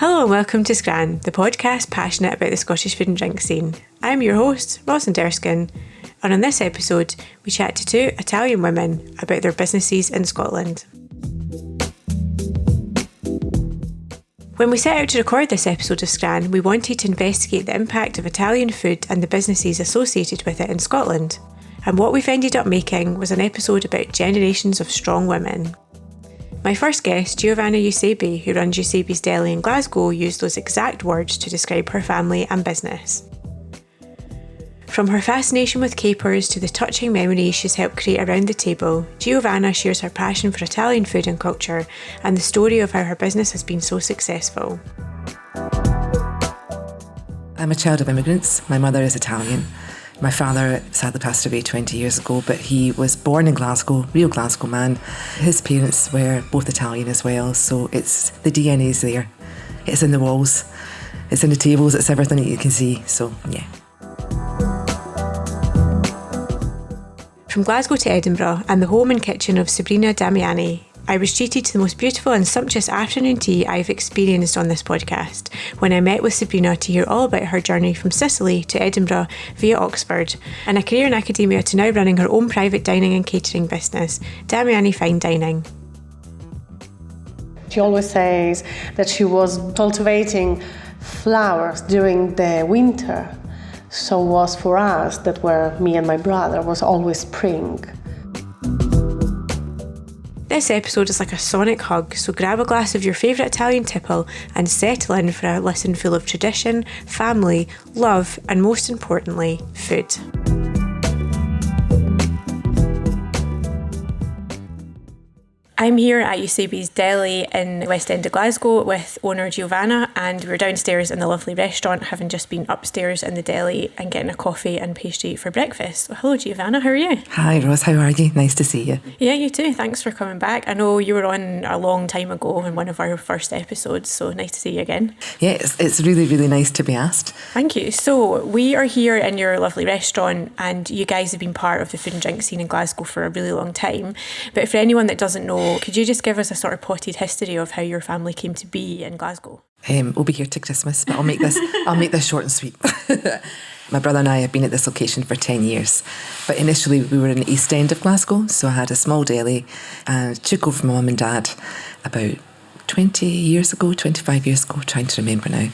Hello and welcome to Scran, the podcast passionate about the Scottish food and drink scene. I'm your host, Rosalind, and on this episode we chat to two Italian women about their businesses in Scotland. When we set out to record this episode of Scran, we wanted to investigate the impact of Italian food and the businesses associated with it in Scotland. And what we've ended up making was an episode about generations of strong women. My first guest, Giovanna Eusebi, who runs Eusebi's Deli in Glasgow, used those exact words to describe her family and business. From her fascination with capers to the touching memories she's helped create around the table, Giovanna shares her passion for Italian food and culture and the story of how her business has been so successful. I'm a child of immigrants. My mother is Italian. My father sadly passed away 20 years ago, but he was born in Glasgow, real Glasgow man. His parents were both Italian as well, so the DNA's there. It's in the walls, it's in the tables, it's everything that you can see, so yeah. From Glasgow to Edinburgh and the home and kitchen of Sabrina Damiani, I was treated to the most beautiful and sumptuous afternoon tea I've experienced on this podcast when I met with Sabrina to hear all about her journey from Sicily to Edinburgh via Oxford and a career in academia to now running her own private dining and catering business, Damiani Fine Dining. She always says that she was cultivating flowers during the winter. So was for us, that were me and my brother, was always spring. This episode is like a sonic hug, so grab a glass of your favourite Italian tipple and settle in for a listen full of tradition, family, love, and most importantly, food. I'm here at Eusebi's Deli in the West End of Glasgow with owner Giovanna, and we're downstairs in the lovely restaurant, having just been upstairs in the deli and getting a coffee and pastry for breakfast. So, hello Giovanna, how are you? Hi Ros, how are you? Nice to see you. Yeah, you too. Thanks for coming back. I know you were on a long time ago in one of our first episodes, so nice to see you again. Yeah, it's really, really nice to be asked. Thank you. So we are here in your lovely restaurant, and you guys have been part of the food and drink scene in Glasgow for a really long time. But for anyone that doesn't know, could you just give us a sort of potted history of how your family came to be in Glasgow? We'll be here to Christmas, but I'll make this short and sweet. My brother and I have been at this location for 10 years, but initially we were in the East End of Glasgow, so I had a small deli and took over from my mum and dad about 25 years ago, trying to remember now.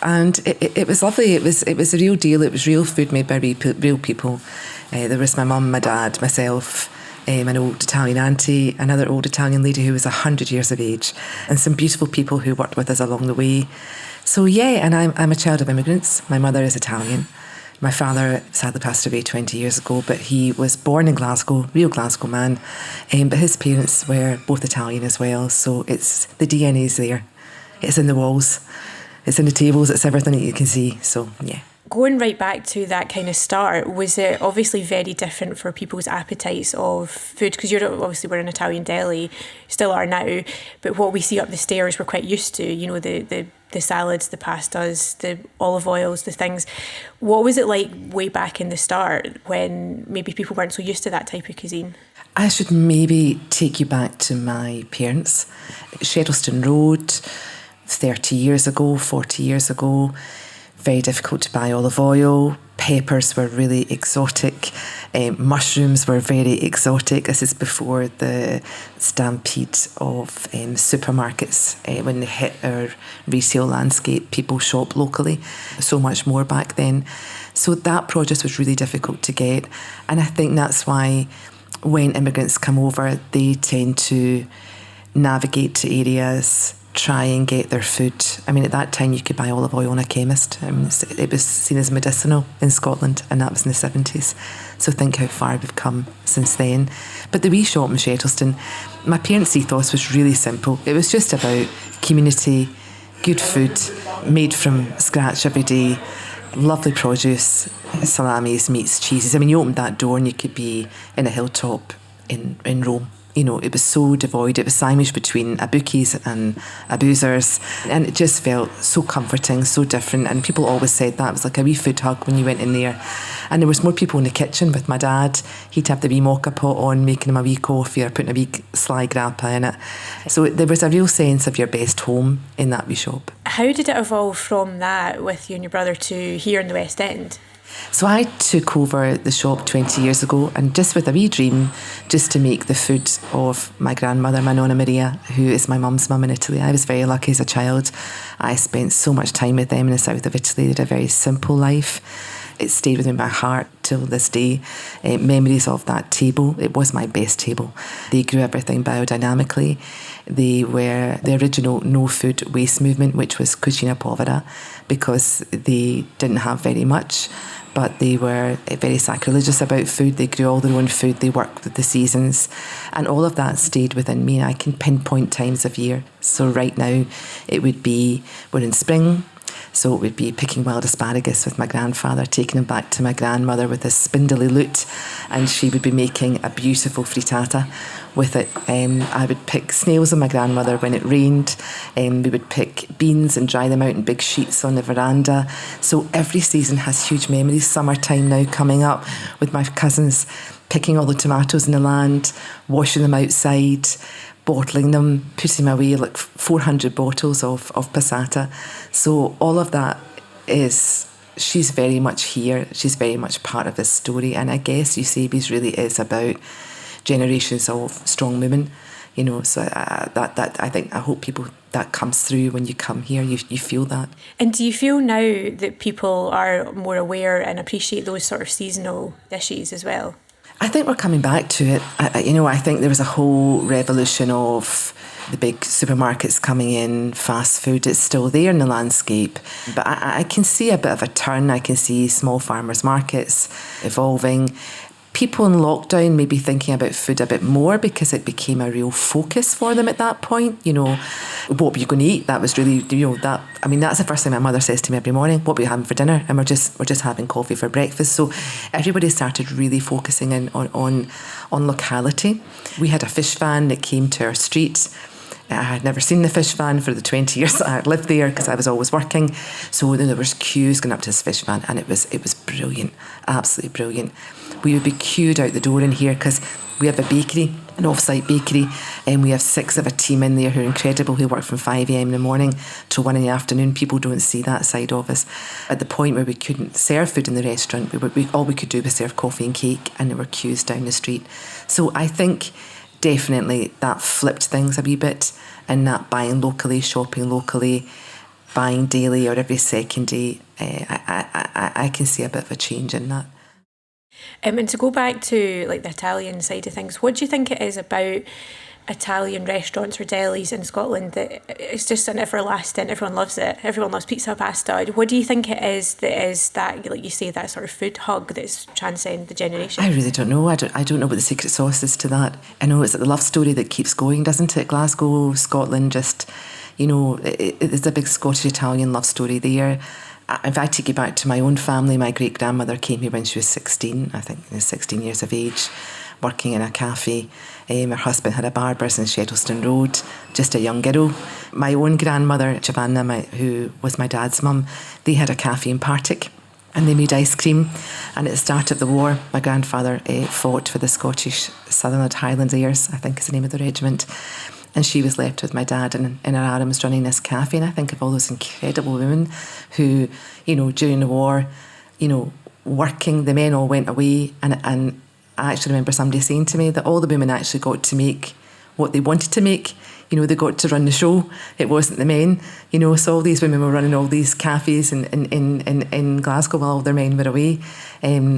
And it was lovely. It was a real deal. It was real food made by real people. There was my mum, my dad, myself, an old Italian auntie, another old Italian lady who was 100 years of age, and some beautiful people who worked with us along the way. So yeah, and I'm a child of immigrants. My mother is Italian. My father sadly passed away 20 years ago, but he was born in Glasgow, real Glasgow man, but his parents were both Italian as well, so the DNA's there. It's in the walls, it's in the tables, it's everything that you can see, so yeah. Going right back to that kind of start, was it obviously very different for people's appetites of food? Because we're an Italian deli, still are now, but what we see up the stairs we're quite used to, you know, the salads, the pastas, the olive oils, the things. What was it like way back in the start when maybe people weren't so used to that type of cuisine? I should maybe take you back to my parents. Shettleston Road, 30 years ago, 40 years ago. Very difficult to buy olive oil. Peppers were really exotic. Mushrooms were very exotic. This is before the stampede of supermarkets. When they hit our resale landscape, people shop locally. So much more back then. So that produce was really difficult to get. And I think that's why when immigrants come over, they tend to navigate to areas, try and get their food. I mean, at that time you could buy olive oil in a chemist. It was seen as medicinal in Scotland, and that was in the 70s. So think how far we've come since then. But the wee shop in Shettleston, my parents' ethos was really simple. It was just about community, good food, made from scratch every day, lovely produce, salamis, meats, cheeses. I mean, you opened that door and you could be in a hilltop in Rome. It was so devoid. It was sandwiched between a bookies and a boozers. And it just felt so comforting, so different. And people always said that. It was like a wee food hug when you went in there. And there was more people in the kitchen with my dad. He'd have the wee mocha pot on, making him a wee coffee or putting a wee sly grappa in it. So there was a real sense of your best home in that wee shop. How did it evolve from that with you and your brother to here in the West End? So I took over the shop 20 years ago, and just with a wee dream, just to make the food of my grandmother, my Nonna Maria, who is my mum's mum in Italy. I was very lucky as a child. I spent so much time with them in the south of Italy. They had a very simple life. It stayed within my heart till this day. Memories of that table. It was my best table. They grew everything biodynamically. They were the original no food waste movement, which was Cucina Povera, because they didn't have very much, but they were very sacrilegious about food. They grew all their own food. They worked with the seasons, and all of that stayed within me. I can pinpoint times of year. So right now it would be, we're in spring, so it would be picking wild asparagus with my grandfather, taking him back to my grandmother with a spindly lute, and she would be making a beautiful frittata with it. I would pick snails with my grandmother when it rained. We would pick beans and dry them out in big sheets on the veranda. So every season has huge memories. Summertime now coming up with my cousins, picking all the tomatoes in the land, washing them outside, bottling them, putting away like 400 bottles of passata. So all of that she's very much here. She's very much part of this story. And I guess Eusebius really is about generations of strong women, so that I hope people, that comes through when you come here. You feel that. And do you feel now that people are more aware and appreciate those sort of seasonal dishes as well? I think we're coming back to it. I think there was a whole revolution of the big supermarkets coming in, fast food. It's still there in the landscape, but I can see a bit of a turn. I can see small farmers markets evolving. People in lockdown may be thinking about food a bit more because it became a real focus for them at that point. What were you going to eat? That was really, that's the first thing my mother says to me every morning. What were you having for dinner? And we're just having coffee for breakfast. So everybody started really focusing in on locality. We had a fish van that came to our street. I had never seen the fish van for the 20 years that I had lived there because I was always working. So then there was queues going up to this fish van, and it was brilliant, absolutely brilliant. We would be queued out the door in here because we have a bakery, an off-site bakery, and we have 6 of a team in there who are incredible, who work from 5 a.m. in the morning to 1 in the afternoon. People don't see that side of us. At the point where we couldn't serve food in the restaurant, all we could do was serve coffee and cake, and there were queues down the street. So I think definitely that flipped things a wee bit, and that buying locally, shopping locally, buying daily or every second day, I can see a bit of a change in that. And to go back to the Italian side of things, what do you think it is about Italian restaurants or delis in Scotland that it's just an everlasting, everyone loves it, everyone loves pizza, pasta? What do you think it is that, like you say, that sort of food hug that's transcend the generation? I really don't know. I don't know what the secret sauce is to that. I know it's the love story that keeps going, doesn't it? Glasgow, Scotland, just, it's a big Scottish-Italian love story there. If I take you back to my own family, my great-grandmother came here when she was 16, I think 16 years of age, working in a cafe. Her husband had a barber's in Shettleston Road, just a young girl. My own grandmother, Giovanna, who was my dad's mum, they had a cafe in Partick, and they made ice cream. And at the start of the war, my grandfather fought for the Scottish Sutherland Highlanders, I think is the name of the regiment. And she was left with my dad in her arms running this cafe. And I think of all those incredible women who, during the war, working, the men all went away. And I actually remember somebody saying to me that all the women actually got to make what they wanted to make. They got to run the show. It wasn't the men. So all these women were running all these cafes in Glasgow while all their men were away.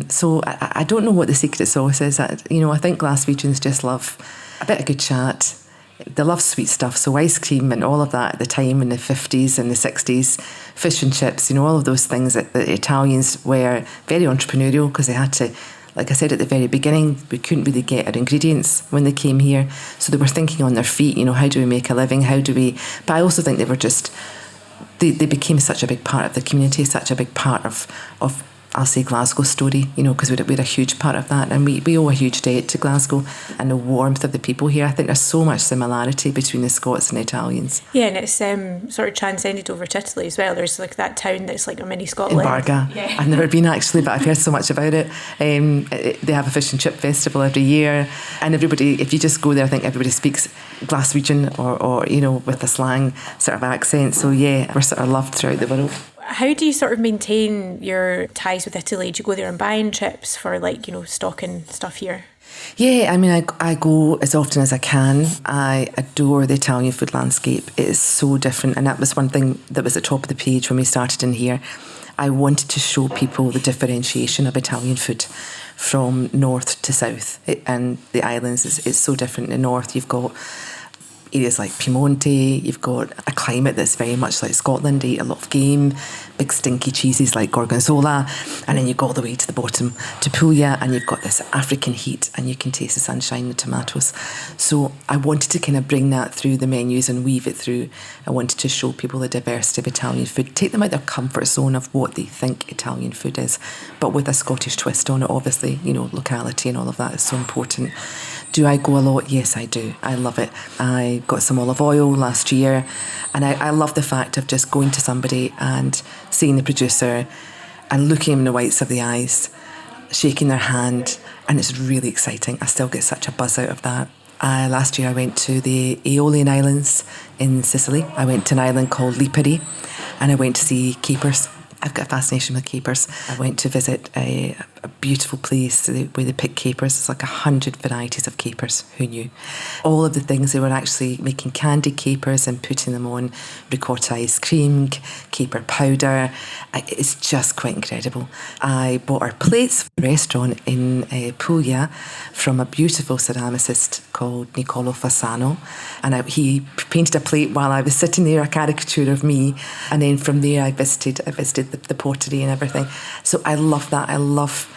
So I don't know what the secret sauce is. I think Glaswegians just love a bit of good chat. They love sweet stuff, so ice cream and all of that at the time in the 50s and the 60s, fish and chips, all of those things that the Italians were very entrepreneurial because they had to, like I said at the very beginning, we couldn't really get our ingredients when they came here, so they were thinking on their feet, how do we make a living, but I also think they were they became such a big part of the community, such a big part of I'll say Glasgow story, because we're a huge part of that, and we owe a huge debt to Glasgow and the warmth of the people here. I think there's so much similarity between the Scots and Italians. Yeah, and it's sort of transcended over to Italy as well. There's like that town that's like a mini Scotland. In Barga. Yeah. I've never been actually, but I've heard so much about it. They have a fish and chip festival every year, and everybody, if you just go there, I think everybody speaks Glaswegian or with a slang sort of accent. So yeah, we're sort of loved throughout the world. How do you sort of maintain your ties with Italy? Do you go there on buying trips for stocking stuff here? Yeah, I mean, I go as often as I can. I adore the Italian food landscape. It is so different, and that was one thing that was at the top of the page when we started in here. I wanted to show people the differentiation of Italian food from north to south. And the islands is so different. In the north, you've got areas like Piemonte, you've got a climate that's very much like Scotland. They eat a lot of game, big stinky cheeses like Gorgonzola, and then you go all the way to the bottom to Puglia, and you've got this African heat, and you can taste the sunshine, the tomatoes. So I wanted to kind of bring that through the menus and weave it through. I wanted to show people the diversity of Italian food, take them out their comfort zone of what they think Italian food is, but with a Scottish twist on it, obviously. Locality and all of that is so important. Do I go a lot? Yes, I do. I love it. I got some olive oil last year, and I love the fact of just going to somebody and seeing the producer and looking in the whites of the eyes, shaking their hand, and it's really exciting. I still get such a buzz out of that. Last year I went to the Aeolian Islands in Sicily. I went to an island called Lipari, and I went to see capers. I've got a fascination with capers. I went to visit a beautiful place where they pick capers. There's like 100 varieties of capers. Who knew? All of the things, they were actually making candied capers and putting them on ricotta ice cream, caper powder. It's just quite incredible. I bought our plates for a restaurant in Puglia from a beautiful ceramicist called Niccolò Fasano, and he painted a plate while I was sitting there, a caricature of me, and then from there I visited the pottery and everything. So I love that. I love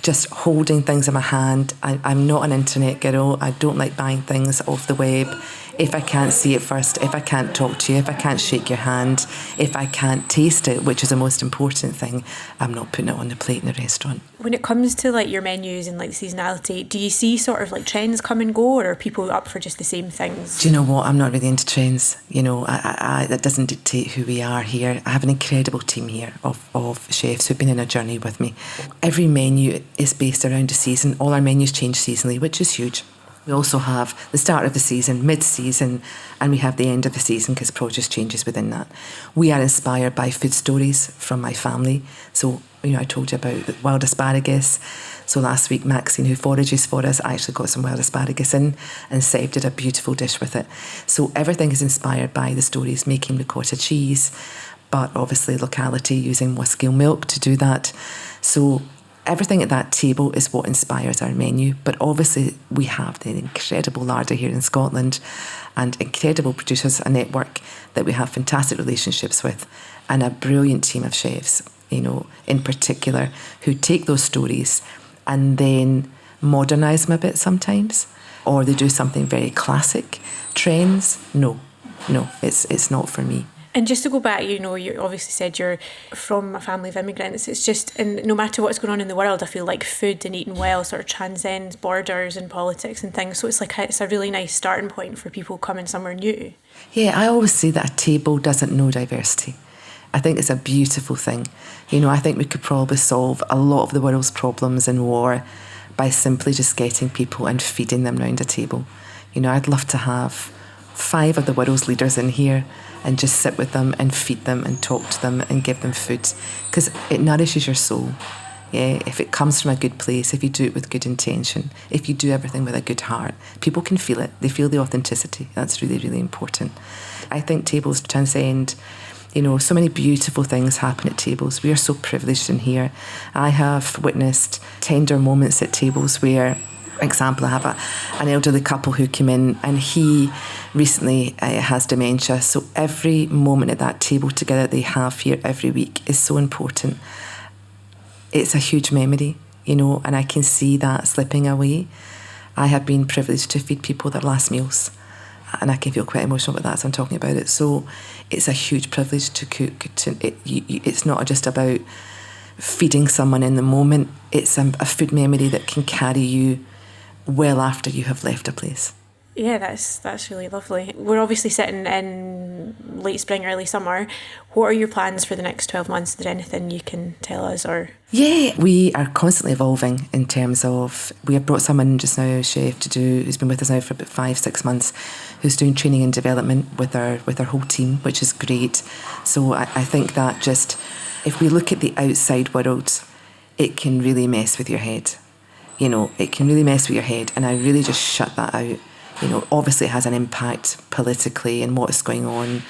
just holding things in my hand. I'm not an internet girl. I don't like buying things off the web. If I can't see it first, if I can't talk to you, if I can't shake your hand, if I can't taste it, which is the most important thing, I'm not putting it on the plate in the restaurant. When it comes to your menus and seasonality, do you see sort of trends come and go, or are people up for just the same things? Do you know what? I'm not really into trends. That doesn't dictate who we are here. I have an incredible team here of chefs who've been in a journey with me. Every menu is based around a season. All our menus change seasonally, which is huge. We also have the start of the season, mid-season, and we have the end of the season because produce changes within that. We are inspired by food stories from my family. So, I told you about the wild asparagus. So last week, Maxine, who forages for us, actually got some wild asparagus in, and Seb did a beautiful dish with it. So everything is inspired by the stories, making ricotta cheese, but obviously locality, using Wascale milk to do that. So everything at that table is what inspires our menu, but obviously we have the incredible larder here in Scotland and incredible producers, a network that we have fantastic relationships with, and a brilliant team of chefs, in particular, who take those stories and then modernise them a bit sometimes, or they do something very classic. Trends, no, it's not for me. And just to go back, you obviously said you're from a family of immigrants. It's just, and no matter what's going on in the world, I feel like food and eating well sort of transcends borders and politics and things. So it's a really nice starting point for people coming somewhere new. Yeah, I always say that a table doesn't know diversity. I think it's a beautiful thing. I think we could probably solve a lot of the world's problems in war by simply just getting people and feeding them round a table. I'd love to have 5 of the world's leaders in here and just sit with them and feed them and talk to them and give them food, because it nourishes your soul. Yeah, if it comes from a good place, if you do it with good intention, if you do everything with a good heart, people can feel it. They feel the authenticity. That's really, really important. I think tables transcend. So many beautiful things happen at tables. We are so privileged in here. I have witnessed tender moments at tables where, for example, I have an elderly couple who came in, and he recently has dementia. So every moment at that table together they have here every week is so important. It's a huge memory, and I can see that slipping away. I have been privileged to feed people their last meals, and I can feel quite emotional about that as I'm talking about it. So it's a huge privilege to cook. It's not just about feeding someone in the moment. It's a food memory that can carry you well after you have left a place. Yeah, that's really lovely. We're obviously sitting in late spring, early summer. What are your plans for the next 12 months? Is there anything you can tell us? Or Yeah, we are constantly evolving in terms of, we have brought someone just now, a chef, who's been with us now for about 5-6 months, who's doing training and development with our whole team, which is great. So I think that just, if we look at the outside world, it can really mess with your head. It can really mess with your head, and I really just shut that out. Obviously it has an impact politically and what's going on,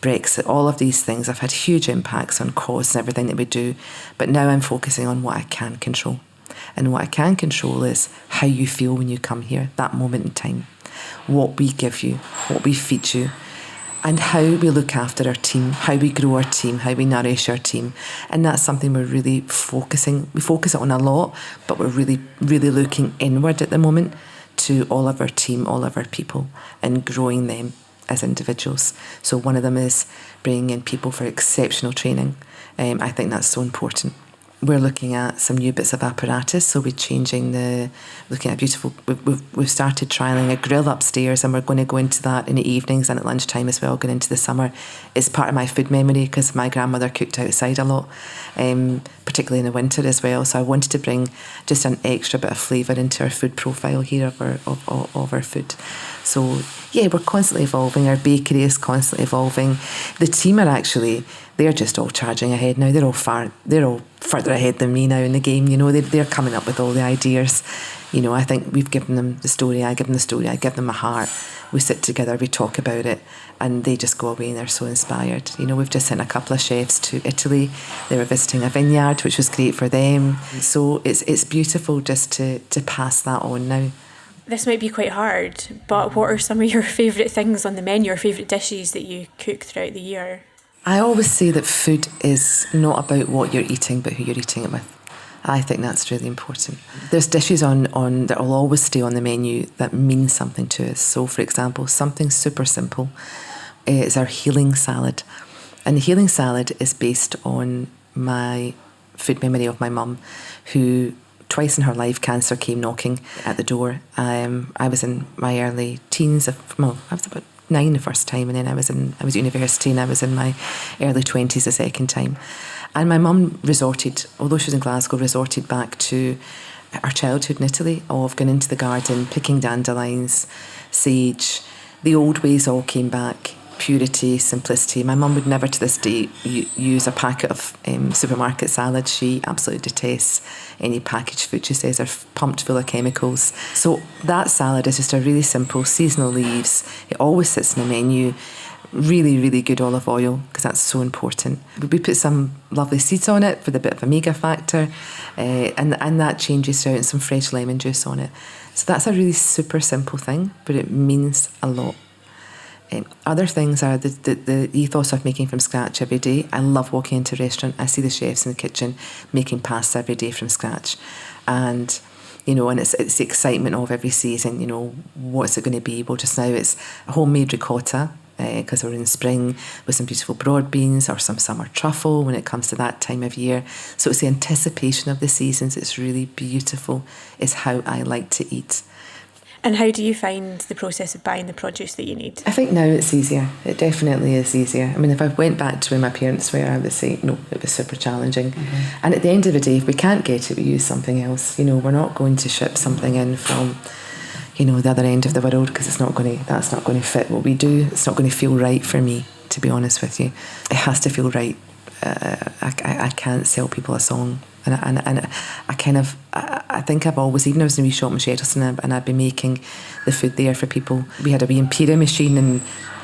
Brexit, all of these things have had huge impacts on costs and everything that we do. But now I'm focusing on what I can control. And what I can control is how you feel when you come here, that moment in time, what we give you, what we feed you, and how we look after our team, how we grow our team, how we nourish our team. And that's something we're really focusing. We focus on a lot, but we're really, really looking inward at the moment to all of our team, all of our people, and growing them as individuals. So one of them is bringing in people for exceptional training. I think that's so important. We're looking at some new bits of apparatus, so we're looking at beautiful, we've started trialling a grill upstairs, and we're going to go into that in the evenings and at lunchtime as well, going into the summer. It's part of my food memory because my grandmother cooked outside a lot, particularly in the winter as well, so I wanted to bring just an extra bit of flavour into our food profile here of our food. So yeah, we're constantly evolving. Our bakery is constantly evolving. The team are actually, they're just all charging ahead now. They're all further ahead than me now in the game. They're coming up with all the ideas. I think we've given them the story. I give them the story. I give them my heart. We sit together, we talk about it, and they just go away and they're so inspired. We've just sent a couple of chefs to Italy. They were visiting a vineyard, which was great for them. So it's beautiful just to pass that on now. This might be quite hard, but what are some of your favourite things on the menu or favourite dishes that you cook throughout the year? I always say that food is not about what you're eating, but who you're eating it with. I think that's really important. There's dishes on that will always stay on the menu that mean something to us. So, for example, something super simple is our healing salad. And the healing salad is based on my food memory of my mum, who twice in her life cancer came knocking at the door. I was in my early teens. I was about 9 the first time, and then I was at university, and I was in my early 20s the second time. And my mum resorted, although she was in Glasgow, resorted back to our childhood in Italy of going into the garden, picking dandelions, sage. The old ways all came back. Purity, simplicity. My mum would never to this day use a packet of supermarket salad. She absolutely detests any packaged food. She says they're pumped full of chemicals. So that salad is just a really simple seasonal leaves. It always sits in the menu. Really, really good olive oil, because that's so important. We put some lovely seeds on it for the bit of omega factor, and that changes throughout, and some fresh lemon juice on it. So that's a really super simple thing, but it means a lot. Other things are the ethos of making from scratch every day. I love walking into a restaurant. I see the chefs in the kitchen making pasta every day from scratch, and it's the excitement of every season. What's it going to be? Well, just now it's a homemade ricotta, because we're in spring, with some beautiful broad beans or some summer truffle when it comes to that time of year. So it's the anticipation of the seasons. It's really beautiful. It's how I like to eat. And how do you find the process of buying the produce that you need? I think now it's easier. It definitely is easier. I mean, if I went back to where my parents were, I would say, no, it was super challenging. Mm-hmm. And at the end of the day, if we can't get it, we use something else. We're not going to ship something in from, the other end of the world, because that's not going to fit what we do. It's not going to feel right for me, to be honest with you. It has to feel right. I can't sell people a song. And I think I've always, even I was in a wee shop in Shettleston, and I'd be making the food there for people. We had a wee Imperial machine, and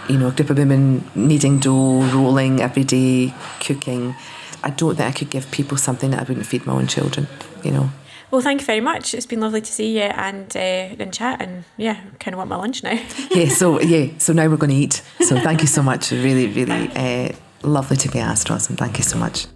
a group of women kneading dough, rolling every day, cooking. I don't think I could give people something that I wouldn't feed my own children. Well, thank you very much. It's been lovely to see you and chat, and kind of want my lunch now. So now we're going to eat. So thank you so much. Really, really lovely to be asked, Rosalind. Thank you so much.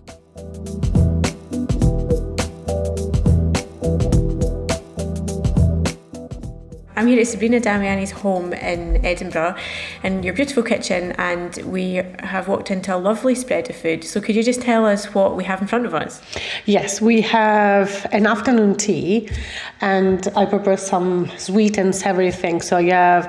I'm here at Sabrina Damiani's home in Edinburgh in your beautiful kitchen, and we have walked into a lovely spread of food. So could you just tell us what we have in front of us? Yes, we have an afternoon tea, and I prepare some sweet and savory things. So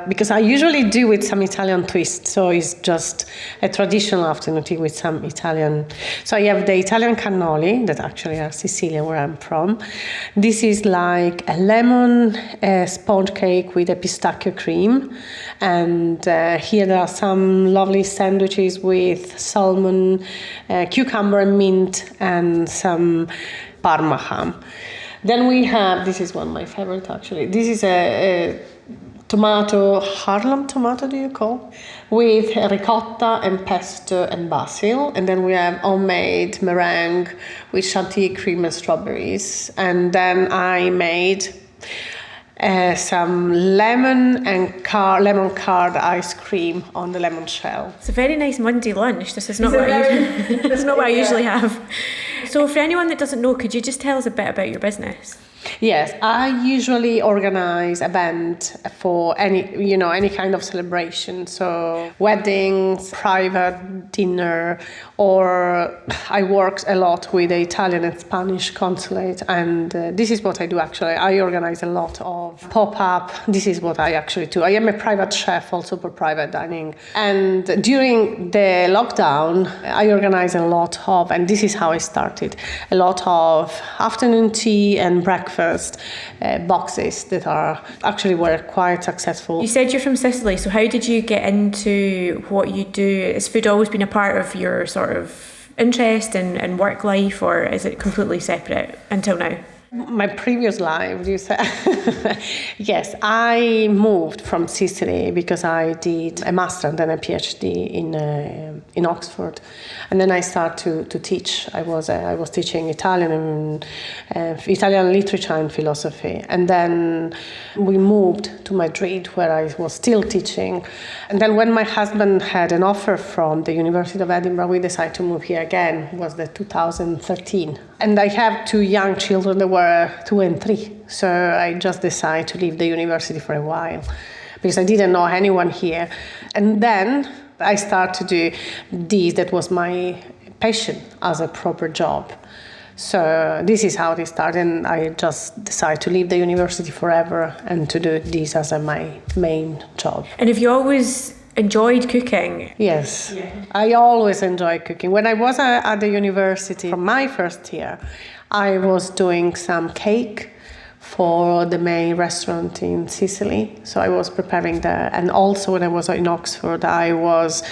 because I usually do with some Italian twist, so it's just a traditional afternoon tea with some Italian. So I have the Italian cannoli that actually are Sicilian, where I'm from. This is like a lemon sponge cake with a pistachio cream, and here there are some lovely sandwiches with salmon, cucumber and mint, and some Parma ham. Then we have, this is one of my favorite actually, this is a tomato, Harlem tomato do you call? With ricotta and pesto and basil. And then we have homemade meringue with chantilly cream and strawberries. And then I made some lemon curd ice cream on the lemon shell. It's a very nice Monday lunch. This is not what I usually have. So for anyone that doesn't know, could you just tell us a bit about your business? Yes, I usually organize events for any kind of celebration. So weddings, private dinner, or I work a lot with the Italian and Spanish consulate, and this is what I do actually. I organize a lot of pop-up. This is what I actually do. I am a private chef also for private dining. And during the lockdown, I organize a lot of, and this is how I started, a lot of afternoon tea and breakfast boxes that were quite successful. You said you're from Sicily, so how did you get into what you do? Has food always been a part of your sort of interest and work life, or is it completely separate until now? My previous life, you say? Yes, I moved from Sicily because I did a master and then a PhD in Oxford, and then I started to teach. I was teaching Italian literature and philosophy, and then we moved to Madrid where I was still teaching, and then when my husband had an offer from the University of Edinburgh, we decided to move here again. It was the 2013, and I have two young children that were 2 and 3, so I just decided to leave the university for a while because I didn't know anyone here. And then I started to do this, that was my passion, as a proper job. So this is how it started, and I just decided to leave the university forever and to do this as my main job. And have you always enjoyed cooking? Yes, yeah. I always enjoyed cooking. When I was at the university, from my first year, I was doing some cake for the main restaurant in Sicily. So I was preparing that. And also when I was in Oxford, I was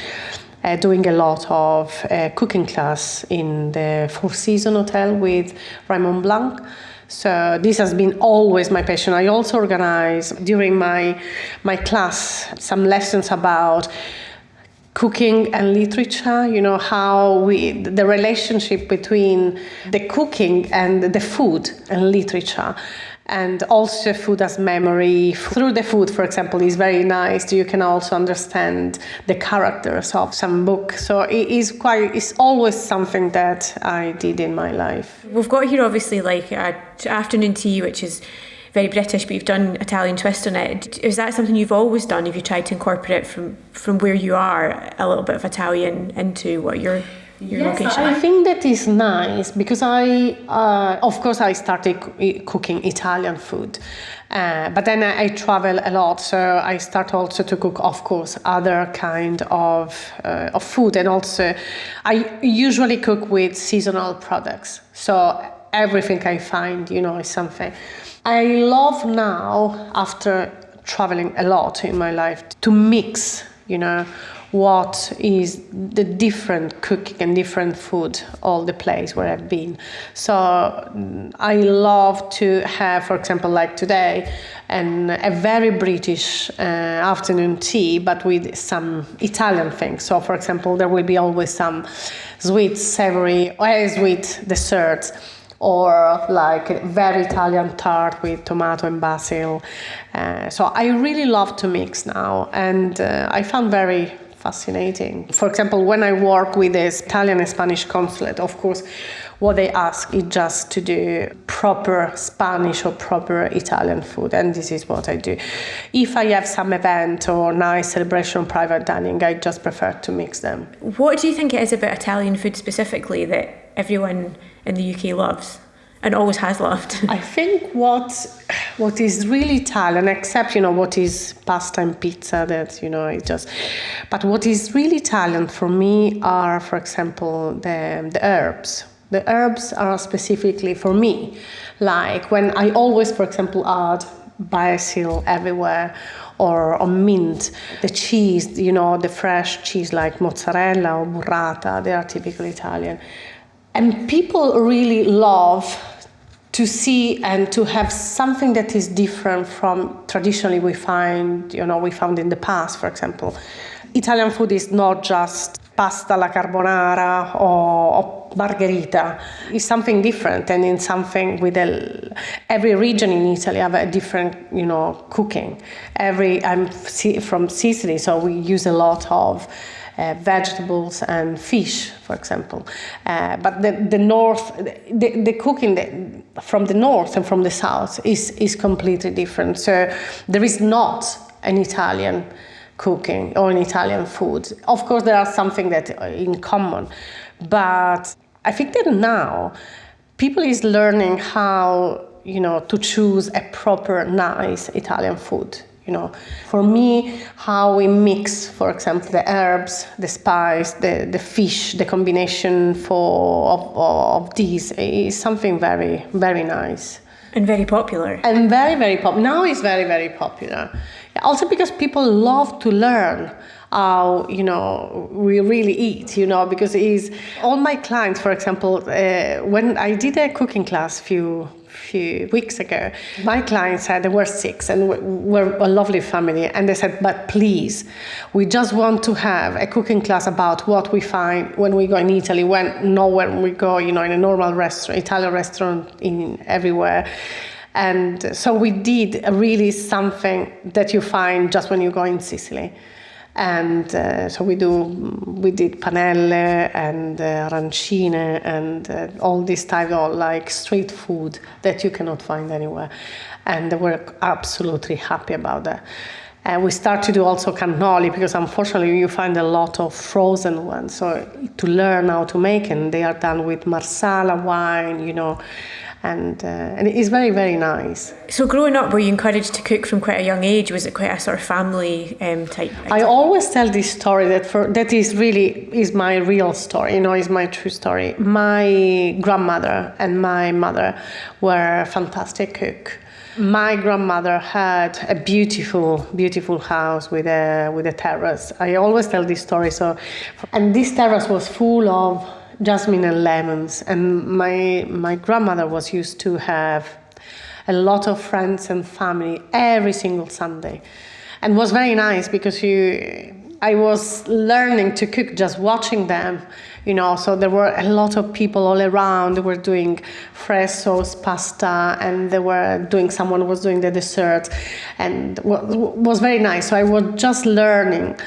doing a lot of cooking class in the Four Seasons Hotel with Raymond Blanc. So this has been always my passion. I also organized during my class some lessons about cooking and literature, how the relationship between the cooking and the food and literature. And also food as memory. Through the food, for example, is very nice. You can also understand the characters of some book. So it's always something that I did in my life. We've got here obviously like an afternoon tea, which is very British, but you've done Italian twist on it. Is that something you've always done? Have you tried to incorporate from where you are a little bit of Italian into what your location? I think that is nice because of course I started cooking Italian food, but then I travel a lot, so I start also to cook, of course, other kind of food, and also I usually cook with seasonal products. So everything I find, is something. I love now, after traveling a lot in my life, to mix, what is the different cooking and different food, all the place where I've been. So I love to have, for example, like today, a very British afternoon tea, but with some Italian things. So, for example, there will be always some sweet, savory, or sweet desserts, or like a very Italian tart with tomato and basil. So I really love to mix now, and I found very fascinating. For example, when I work with the Italian and Spanish consulate, of course, what they ask is just to do proper Spanish or proper Italian food, and this is what I do. If I have some event or nice celebration, private dining, I just prefer to mix them. What do you think it is about Italian food specifically that everyone in the UK loves and always has loved? I think what is really Italian, except, what is pasta and pizza, that, it just... But what is really Italian for me are, for example, the herbs. The herbs are specifically for me. Like when I always, for example, add basil everywhere, or mint, the cheese, the fresh cheese like mozzarella or burrata, they are typically Italian. And people really love to see and to have something that is different from traditionally we found in the past, for example. Italian food is not just pasta alla carbonara or margherita. It's something different, and in something with every region in Italy have a different, cooking. I'm from Sicily, so we use a lot of vegetables and fish, for example. But the north, the cooking from the north and from the south is completely different. So there is not an Italian cooking or an Italian food. Of course, there are something that are in common, but I think that now people is learning how, to choose a proper, nice Italian food. For me, how we mix, for example, the herbs, the spice, the fish, the combination of these is something very, very nice. And very popular. And very, very popular. Now it's very, very popular. Also because people love to learn how, we really eat, because all my clients, for example, when I did a cooking class few weeks ago, my clients said, they were 6 and were a lovely family, and they said, but please, we just want to have a cooking class about what we find when we go in Italy, when we go, in a normal restaurant, Italian restaurant everywhere. And so we did really something that you find just when you go in Sicily. And so we did panelle and arancine and all this type of like street food that you cannot find anywhere. And they were absolutely happy about that. And we start to do also cannoli, because unfortunately you find a lot of frozen ones. So to learn how to make, and they are done with Marsala wine, and it is very, very nice. So growing up, were you encouraged to cook from quite a young age? Was it quite a sort of family type? I always tell this story that is my real story, is my true story. My grandmother and my mother were a fantastic cook. My grandmother had a beautiful, beautiful house with a terrace. I always tell this story. And this terrace was full of jasmine and lemons, and my grandmother was used to have a lot of friends and family every single Sunday, and it was very nice because I was learning to cook just watching them, so there were a lot of people all around. They were doing fresh sauce pasta, and someone was doing the dessert, and it was very nice. So I was just learning,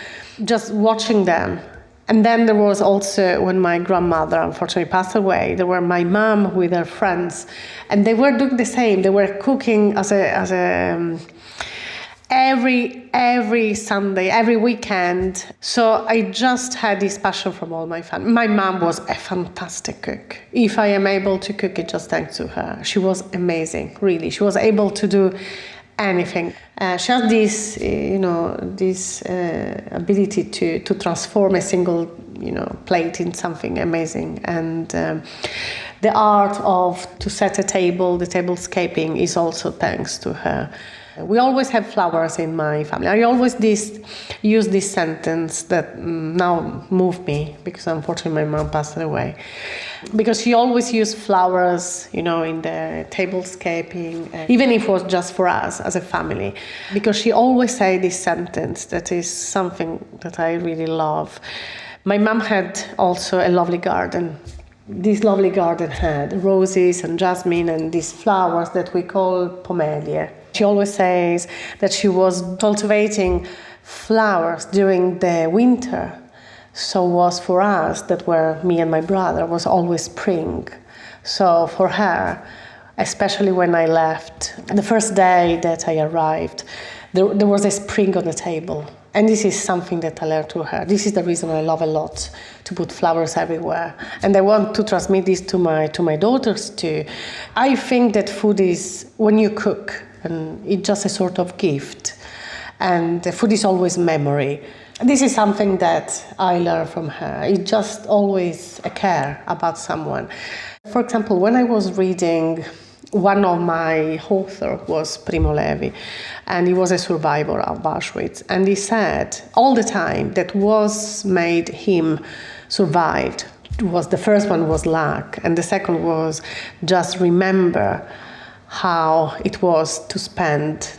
just watching them. And then there was also, when my grandmother unfortunately passed away, there were my mom with her friends, and they were doing the same. They were cooking every Sunday, every weekend. So I just had this passion from all my family. My mom was a fantastic cook. If I am able to cook, it just thanks to her. She was amazing, really. She was able to do anything. She has this, this ability to transform a single, plate in something amazing. And the art to set a table, the tablescaping, is also thanks to her. We always have flowers in my family. I always use this sentence that now moved me, because unfortunately my mom passed away. Because she always used flowers, in the tablescaping, even if it was just for us as a family. Because she always said this sentence that is something that I really love. My mom had also a lovely garden. This lovely garden had roses and jasmine and these flowers that we call pomelie. She always says that she was cultivating flowers during the winter. So was for us, that were me and my brother, was always spring. So for her, especially when I left, the first day that I arrived, there was a spring on the table. And this is something that I learned through her. This is the reason I love a lot to put flowers everywhere. And I want to transmit this to my daughters too. I think that food is, when you cook, and it's just a sort of gift. And the food is always memory. This is something that I learned from her. It's just always a care about someone. For example, when I was reading, one of my authors was Primo Levi, and he was a survivor of Auschwitz. And he said all the time that was made him survived was, the first one was luck, and the second was just remember how it was to spend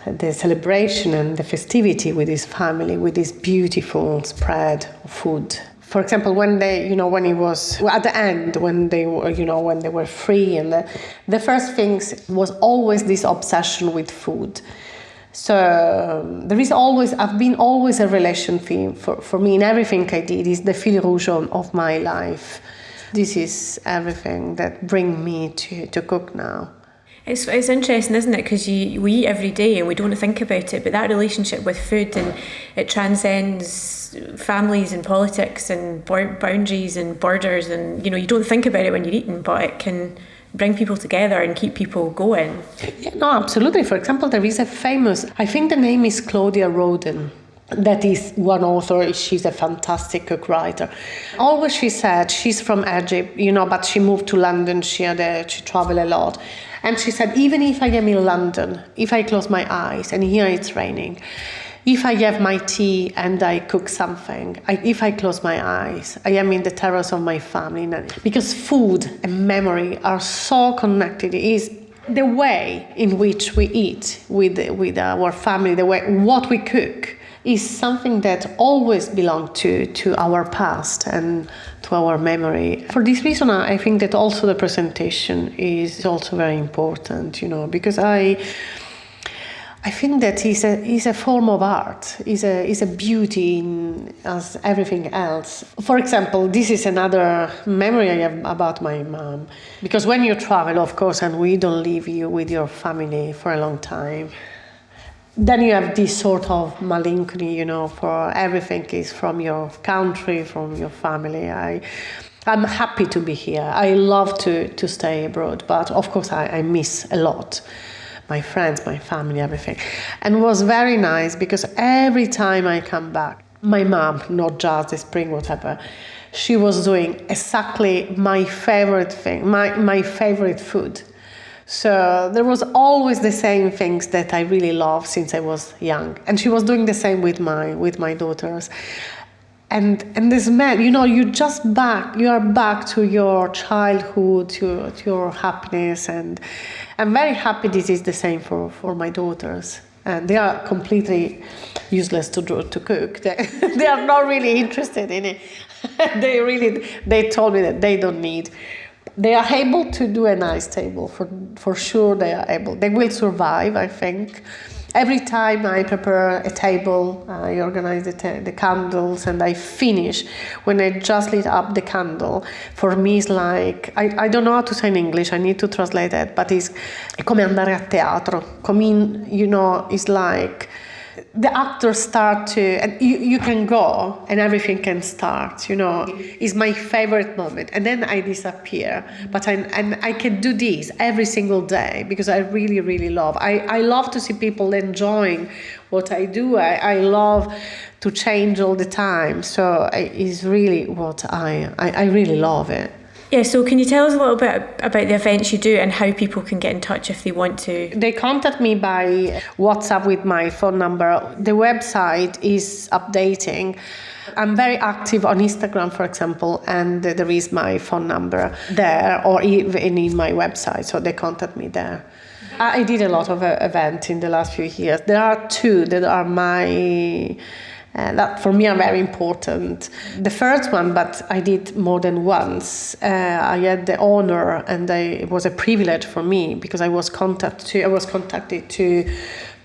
the celebration and the festivity with his family, with this beautiful spread of food. For example, when they, when he was at the end, when they were, when they were free, and the first things was always this obsession with food. So there is always, I've been always a relation theme for me in everything I did. Is the fil rouge of my life. This is everything that brings me to cook now. It's interesting, isn't it? Because we eat every day and we don't think about it, but that relationship with food, and it transcends families and politics and boundaries and borders, and you don't think about it when you're eating, but it can bring people together and keep people going. Yeah, no, absolutely. For example, there is a famous, I think the name is Claudia Roden. That is one author. She's a fantastic cook writer. Always she said she's from Egypt, but she moved to London. She traveled a lot. And she said, even if I am in London, if I close my eyes and here it's raining, if I have my tea and I cook something, if I close my eyes, I am in the terrace of my family. Because food and memory are so connected. It is the way in which we eat with our family, the way what we cook is something that always belonged to our past and to our memory. For this reason, I think that also the presentation is also very important, because I think that is a form of art, is a beauty as everything else. For example, this is another memory I have about my mom, because when you travel, of course, and we don't leave you with your family for a long time, then you have this sort of melancholy, for everything is from your country, from your family. I'm happy to be here. I love to stay abroad, but of course I miss a lot my friends, my family, everything. And it was very nice because every time I come back, my mom, not just the spring, whatever, she was doing exactly my favorite thing, my favorite food. So there was always the same things that I really love since I was young. And she was doing the same with my daughters. And this man, you are back to your childhood, to your happiness. And I'm very happy this is the same for my daughters. And they are completely useless to cook. They are not really interested in it. They told me that they don't need. They are able to do a nice table, for sure they are able. They will survive, I think. Every time I prepare a table, I organize the candles and I finish. When I just lit up the candle, for me it's like, I don't know how to say in English, I need to translate it, but it's come andare a teatro. It's like the actors start to, and you can go and everything can start, It's my favorite moment. And then I disappear. But I can do this every single day because I really, really love. I love to see people enjoying what I do. I love to change all the time. So it's really what I really love it. Yeah, so can you tell us a little bit about the events you do and how people can get in touch if they want to? They contact me by WhatsApp with my phone number. The website is updating. I'm very active on Instagram, for example, and there is my phone number there or even in my website, so they contact me there. I did a lot of events in the last few years. There are two that are that for me are very important. The first one, but I did more than once. I had the honor, and it was a privilege for me because I was contacted to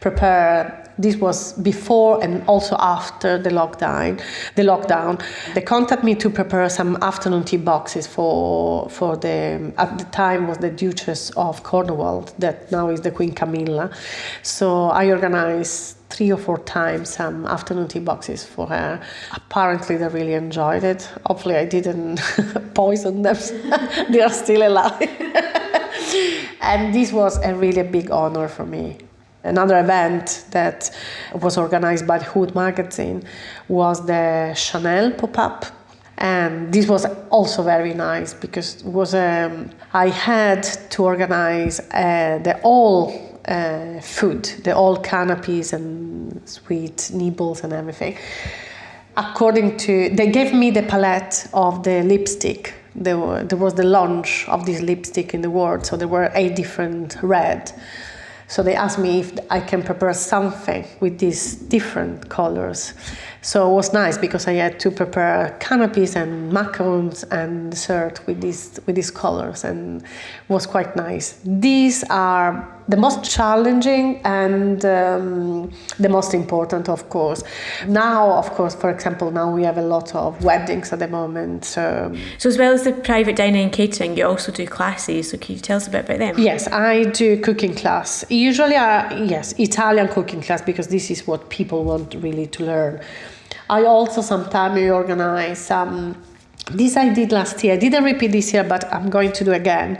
prepare This was before and also after the lockdown. They contacted me to prepare some afternoon tea boxes for the, at the time was the Duchess of Cornwall, that now is the Queen Camilla. So I organized 3 or 4 times some afternoon tea boxes for her. Apparently they really enjoyed it. Hopefully I didn't poison them. They are still alive. And this was a really big honor for me. Another event that was organized by the Hood magazine was the Chanel pop-up. And this was also very nice because it was I had to organize the all food, the all canopies and sweet nibbles and everything. They gave me the palette of the lipstick. There was the launch of this lipstick in the world, so there were 8 different red. So they asked me if I can prepare something with these different colors. So it was nice because I had to prepare canopies and macarons and dessert with these colors, and it was quite nice. These are the most challenging and the most important, of course. Now, of course, for example, now we have a lot of weddings at the moment. So as well as the private dining and catering, you also do classes. So can you tell us a bit about them? Yes, I do cooking class. Usually, Italian cooking class, because this is what people want really to learn. I also sometimes organize some. This I did last year. I didn't repeat this year, but I'm going to do again.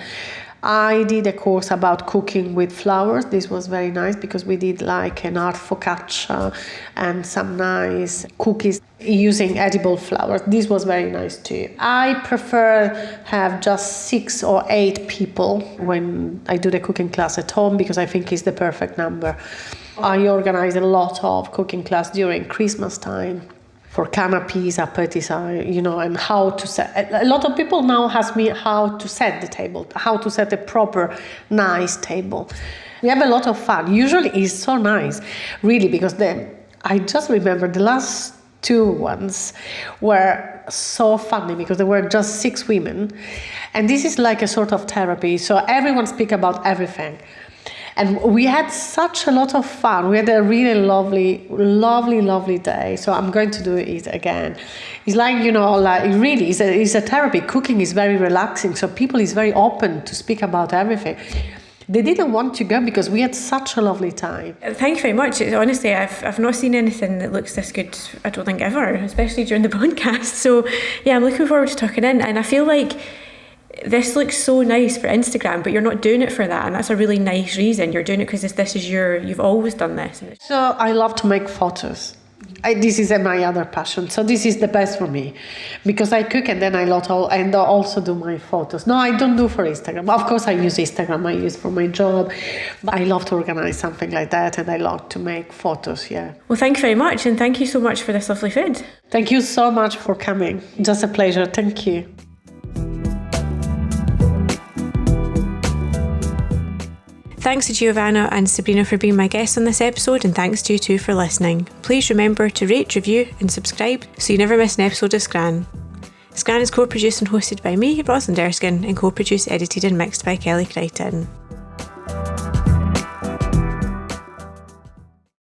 I did a course about cooking with flowers. This was very nice because we did like an art focaccia and some nice cookies using edible flowers. This was very nice too. I prefer have just 6 or 8 people when I do the cooking class at home because I think it's the perfect number. I organize a lot of cooking class during Christmas time for canopies, appetizers, and how to set. A lot of people now ask me how to set the table, how to set a proper, nice table. We have a lot of fun. Usually it's so nice, really, because I just remember the last 2 ones were so funny because there were just 6 women. And this is like a sort of therapy. So everyone speaks about everything. And we had such a lot of fun. We had a really lovely day. So I'm going to do it again. It's like, really, it's a therapy. Cooking is very relaxing. So people is very open to speak about everything. They didn't want to go because we had such a lovely time. Thank you very much. Honestly, I've not seen anything that looks this good, I don't think, ever, especially during the podcast. So yeah, I'm looking forward to tucking in. And I feel like this looks so nice for Instagram, but you're not doing it for that, and that's a really nice reason. You're doing it because you've always done this. So I love to make photos. This is my other passion. So this is the best for me because I cook and then I also do my photos. No, I don't do for Instagram. Of course, I use Instagram. I use for my job. But I love to organize something like that, and I love to make photos. Yeah. Well, thank you very much, and thank you so much for this lovely food. Thank you so much for coming. Just a pleasure. Thank you. Thanks to Giovanna and Sabrina for being my guests on this episode, and thanks to you too for listening. Please remember to rate, review and subscribe so you never miss an episode of Scran. Scran is co-produced and hosted by me, Rosalind Erskine, and co-produced, edited and mixed by Kelly Crichton.